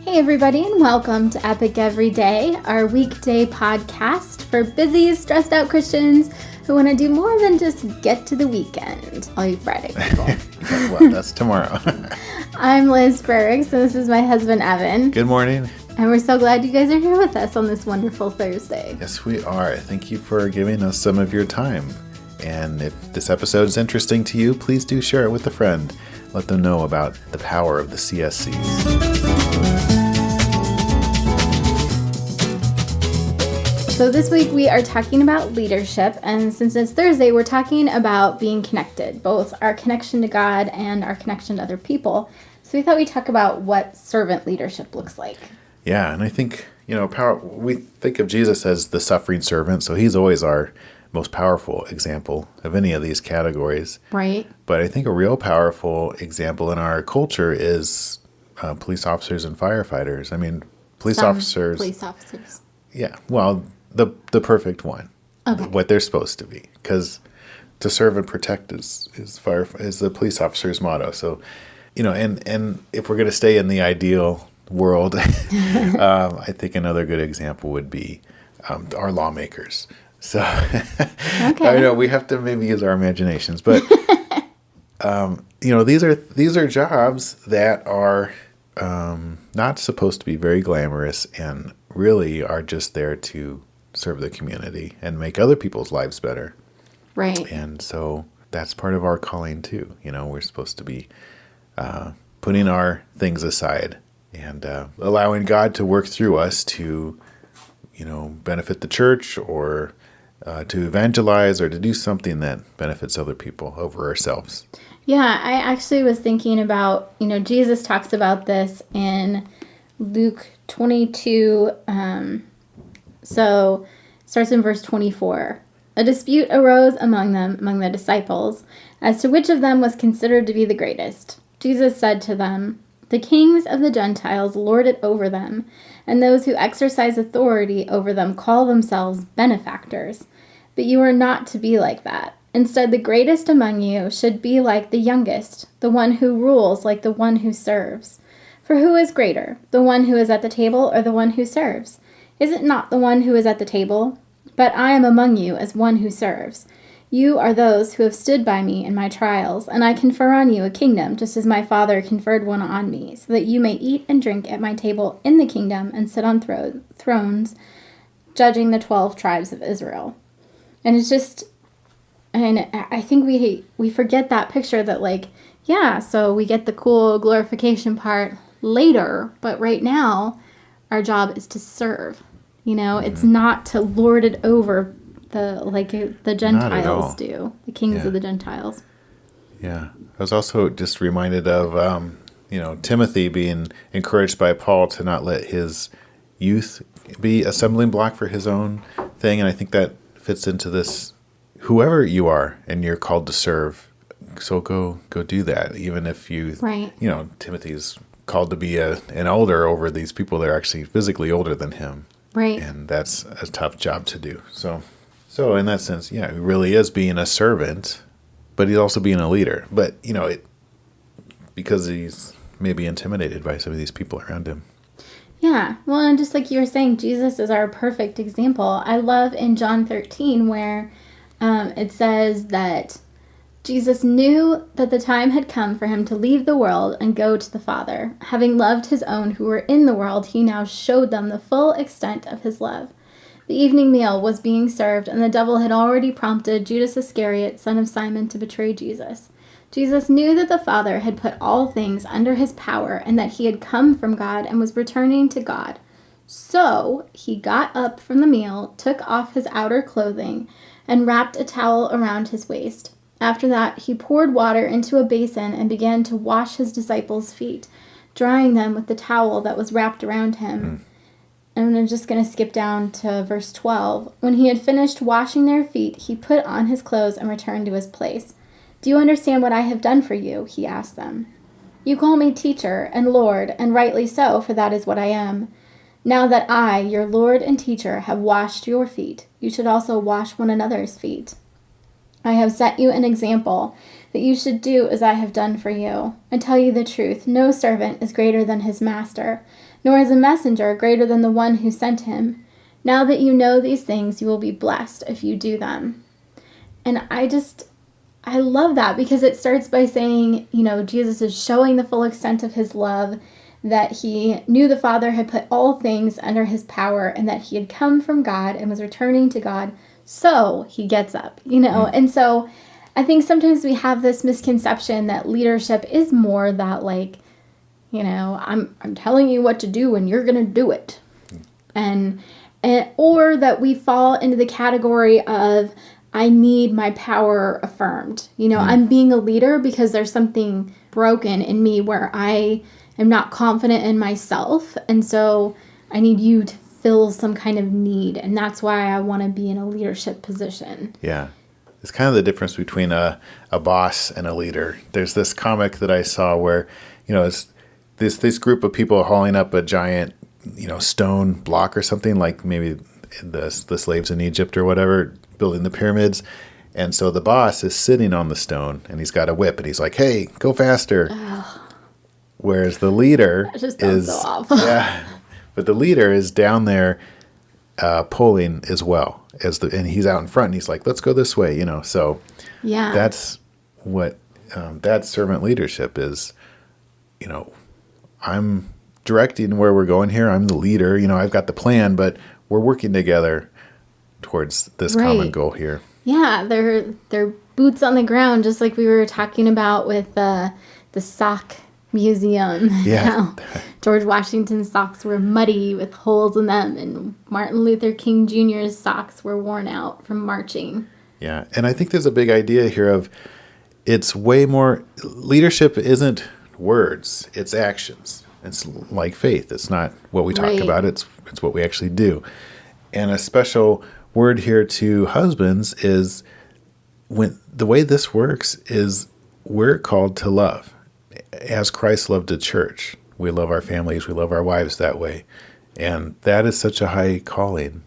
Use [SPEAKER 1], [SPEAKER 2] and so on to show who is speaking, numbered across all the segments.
[SPEAKER 1] Hey everybody, and welcome to Epic Every Day, our weekday podcast for busy, stressed out Christians who want to do more than just get to the weekend. All you Friday people.
[SPEAKER 2] Well, that's tomorrow.
[SPEAKER 1] I'm Liz Bergs, and this is my husband Evan.
[SPEAKER 2] Good morning.
[SPEAKER 1] And we're so glad you guys are here with us on this wonderful Thursday.
[SPEAKER 2] Yes, we are. Thank you for giving us some of your time. And if this episode is interesting to you, please do share it with a friend. Let them know about the power of the CSCs.
[SPEAKER 1] So this week we are talking about leadership, and since it's Thursday, we're talking about being connected, both our connection to God and our connection to other people. So we thought we'd talk about what servant leadership looks like.
[SPEAKER 2] Yeah, and I think, we think of Jesus as the suffering servant, so he's always our most powerful example of any of these categories.
[SPEAKER 1] Right.
[SPEAKER 2] But I think a real powerful example in our culture is police officers and firefighters. I mean, police officers. Yeah, well, the perfect one. Okay. What they're supposed to be, because to serve and protect is the police officer's motto. So, and if we're going to stay in the ideal world, I think another good example would be our lawmakers. So, okay. I know we have to maybe use our imaginations, but these are jobs that are not supposed to be very glamorous and really are just there to serve the community and make other people's lives better.
[SPEAKER 1] Right.
[SPEAKER 2] And so that's part of our calling too. We're supposed to be putting our things aside and allowing God to work through us to, benefit the church or to evangelize or to do something that benefits other people over ourselves.
[SPEAKER 1] Yeah, I actually was thinking about, Jesus talks about this in Luke 22, so starts in verse 24. A dispute arose among the disciples, as to which of them was considered to be the greatest. Jesus said to them, "The kings of the Gentiles lord it over them, and those who exercise authority over them call themselves benefactors. But you are not to be like that. Instead, the greatest among you should be like the youngest, the one who rules like the one who serves. For who is greater, the one who is at the table or the one who serves? Is it not the one who is at the table? But I am among you as one who serves. You are those who have stood by me in my trials, and I confer on you a kingdom, just as my Father conferred one on me, so that you may eat and drink at my table in the kingdom and sit on thrones, judging the 12 tribes of Israel." And it's just, and I think we forget that picture that so we get the cool glorification part later, but right now our job is to serve. It's not to lord it over the Gentiles do, the kings of the Gentiles.
[SPEAKER 2] Yeah. I was also just reminded of, Timothy being encouraged by Paul to not let his youth be a stumbling block for his own thing. And I think that fits into this, whoever you are and you're called to serve. So go do that. Even if Timothy's called to be an elder over these people that are actually physically older than him.
[SPEAKER 1] Right.
[SPEAKER 2] And that's a tough job to do. So in that sense, he really is being a servant, but he's also being a leader. But, because he's maybe intimidated by some of these people around him.
[SPEAKER 1] Yeah. Well, and just like you were saying, Jesus is our perfect example. I love in John 13 where it says that Jesus knew that the time had come for him to leave the world and go to the Father. Having loved his own who were in the world, he now showed them the full extent of his love. The evening meal was being served, and the devil had already prompted Judas Iscariot, son of Simon, to betray Jesus. Jesus knew that the Father had put all things under his power and that he had come from God and was returning to God. So he got up from the meal, took off his outer clothing, and wrapped a towel around his waist. After that, he poured water into a basin and began to wash his disciples' feet, drying them with the towel that was wrapped around him. And I'm just going to skip down to verse 12. When he had finished washing their feet, he put on his clothes and returned to his place. "Do you understand what I have done for you?" he asked them. "You call me teacher and Lord, and rightly so, for that is what I am. Now that I, your Lord and teacher, have washed your feet, you should also wash one another's feet. I have set you an example, that you should do as I have done for you. I tell you the truth, no servant is greater than his master, nor is a messenger greater than the one who sent him. Now that you know these things, you will be blessed if you do them. And I love that, because it starts by saying, Jesus is showing the full extent of his love, that he knew the Father had put all things under his power, and that he had come from God and was returning to God. So he gets up, And so I think sometimes we have this misconception that leadership is more that, like, I'm telling you what to do and you're going to do it. And or that we fall into the category of, I need my power affirmed. I'm being a leader because there's something broken in me where I am not confident in myself. And so I need you to fill some kind of need. And that's why I want to be in a leadership position.
[SPEAKER 2] Yeah. It's kind of the difference between a boss and a leader. There's this comic that I saw where, it's this group of people hauling up a giant, stone block or something, like maybe the slaves in Egypt or whatever, building the pyramids. And so the boss is sitting on the stone and he's got a whip and he's like, hey, go faster. Oh. Whereas the leader is so awful. Yeah, but the leader is down there pulling as well and he's out in front and he's like, let's go this way, So yeah, that's what that servant leadership is. I'm directing where we're going here. I'm the leader. I've got the plan, but we're working together towards this common goal here.
[SPEAKER 1] Yeah, they're boots on the ground, just like we were talking about with the sock museum.
[SPEAKER 2] Yeah.
[SPEAKER 1] George Washington's socks were muddy with holes in them, and Martin Luther King Jr.'s socks were worn out from marching.
[SPEAKER 2] Yeah, and I think there's a big idea here of it's way more, leadership isn't words, it's actions. It's like faith. It's not what we talk about, it's what we actually do. And a special word here to husbands is, when the way this works is we're called to love as Christ loved the church. We love our families, we love our wives that way. And that is such a high calling.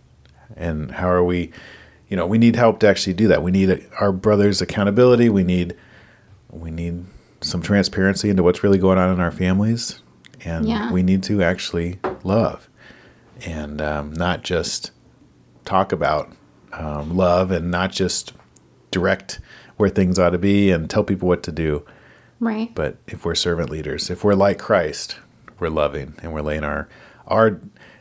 [SPEAKER 2] And how are we, we need help to actually do that. We need our brothers' accountability. We need some transparency into what's really going on in our families. And we need to actually love and not just talk about love and not just direct where things ought to be and tell people what to do.
[SPEAKER 1] Right.
[SPEAKER 2] But if we're servant leaders, if we're like Christ, we're loving and we're laying our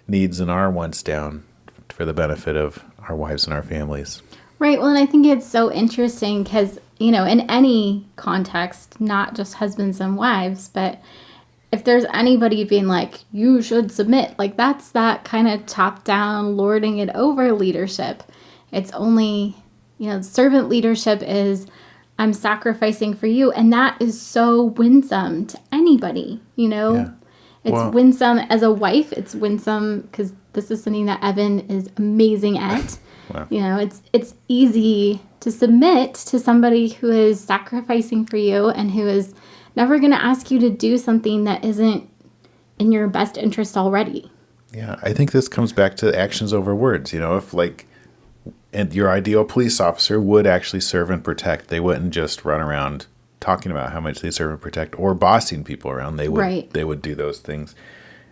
[SPEAKER 2] needs and our wants down for the benefit of our wives and our families.
[SPEAKER 1] Right. Well, and I think it's so interesting because, in any context, not just husbands and wives, but if there's anybody being like, you should submit, like that's that kind of top-down, lording it over leadership. It's only, servant leadership is, I'm sacrificing for you. And that is so winsome to anybody, Yeah. It's winsome as a wife. It's winsome because this is something that Evan is amazing at. Wow. It's easy to submit to somebody who is sacrificing for you and who is never going to ask you to do something that isn't in your best interest already.
[SPEAKER 2] Yeah, I think this comes back to actions over words. If and your ideal police officer would actually serve and protect. They wouldn't just run around talking about how much they serve and protect or bossing people around. They would do those things.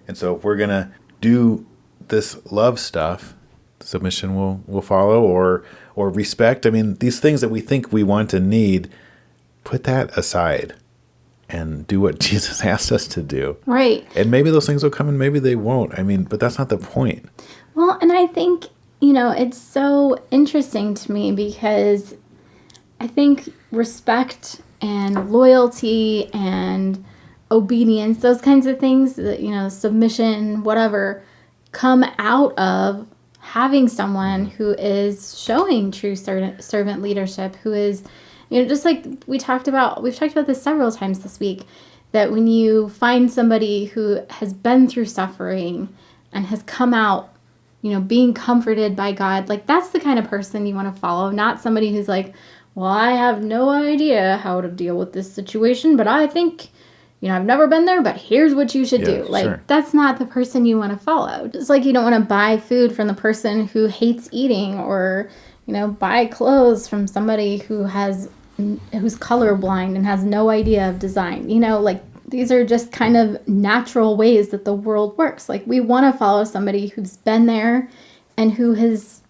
[SPEAKER 2] And so if we're going to do this love stuff, submission will follow or respect. I mean, these things that we think we want and need, put that aside and do what Jesus asked us to do.
[SPEAKER 1] Right.
[SPEAKER 2] And maybe those things will come and maybe they won't. I mean, but that's not the point.
[SPEAKER 1] Well, and I think, it's so interesting to me because I think respect and loyalty and obedience, those kinds of things, submission, whatever, come out of having someone who is showing true servant leadership, who is, just like we've talked about this several times this week, that when you find somebody who has been through suffering and has come out, being comforted by God, like that's the kind of person you want to follow, not somebody who's like, well, I have no idea how to deal with this situation, but I think, I've never been there, but here's what you should do. Like, sure. That's not the person you want to follow. Just like you don't want to buy food from the person who hates eating or, buy clothes from somebody who's colorblind and has no idea of design. Like these are just kind of natural ways that the world works. Like, we want to follow somebody who's been there and who has,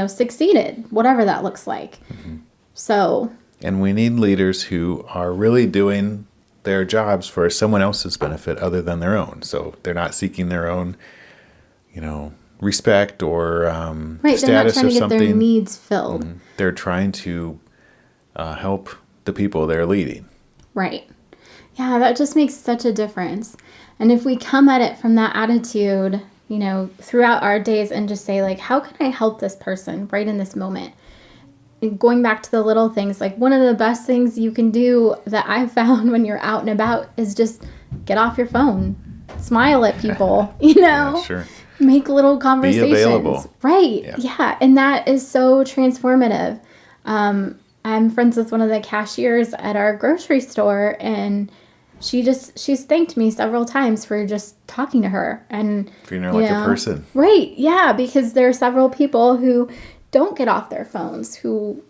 [SPEAKER 1] succeeded, whatever that looks like. Mm-hmm. So.
[SPEAKER 2] And we need leaders who are really doing their jobs for someone else's benefit other than their own. So they're not seeking their own, respect or
[SPEAKER 1] right,
[SPEAKER 2] status
[SPEAKER 1] they're not trying
[SPEAKER 2] or
[SPEAKER 1] to get
[SPEAKER 2] something.
[SPEAKER 1] Their needs filled.
[SPEAKER 2] Mm-hmm. They're trying to help the people they're leading.
[SPEAKER 1] Right. Yeah, that just makes such a difference. And if we come at it from that attitude, throughout our days and just say, like, how can I help this person right in this moment? Going back to the little things, like, one of the best things you can do that I've found when you're out and about is just get off your phone, smile at people,
[SPEAKER 2] Yeah, sure.
[SPEAKER 1] Make little conversations.
[SPEAKER 2] Be available.
[SPEAKER 1] Right. Yeah. And that is so transformative. I'm friends with one of the cashiers at our grocery store, and she's thanked me several times for just talking to her and
[SPEAKER 2] treating her like a person.
[SPEAKER 1] Right. Yeah. Because there are several people who don't get off their phones, who,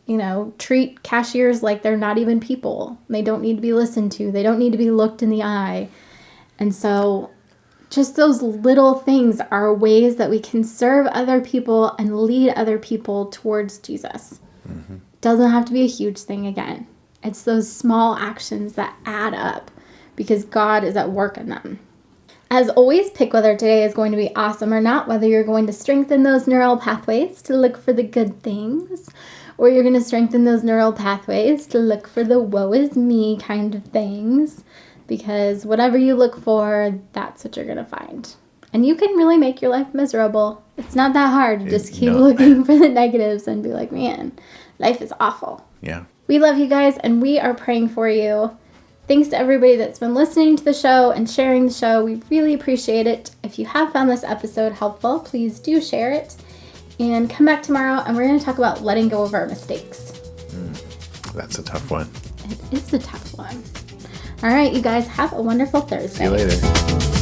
[SPEAKER 1] treat cashiers like they're not even people. They don't need to be listened to. They don't need to be looked in the eye. And so just those little things are ways that we can serve other people and lead other people towards Jesus. Mm-hmm. Doesn't have to be a huge thing again. It's those small actions that add up because God is at work in them. As always, pick whether today is going to be awesome or not, whether you're going to strengthen those neural pathways to look for the good things, or you're going to strengthen those neural pathways to look for the woe is me kind of things, because whatever you look for, that's what you're going to find. And you can really make your life miserable. It's not that hard to just keep looking for the negatives and be like, man, life is awful.
[SPEAKER 2] Yeah.
[SPEAKER 1] We love you guys, and we are praying for you. Thanks to everybody that's been listening to the show and sharing the show. We really appreciate it. If you have found this episode helpful, please do share it. And come back tomorrow, and we're going to talk about letting go of our mistakes.
[SPEAKER 2] That's a tough one.
[SPEAKER 1] It is a tough one. All right, you guys, have a wonderful Thursday.
[SPEAKER 2] See you later.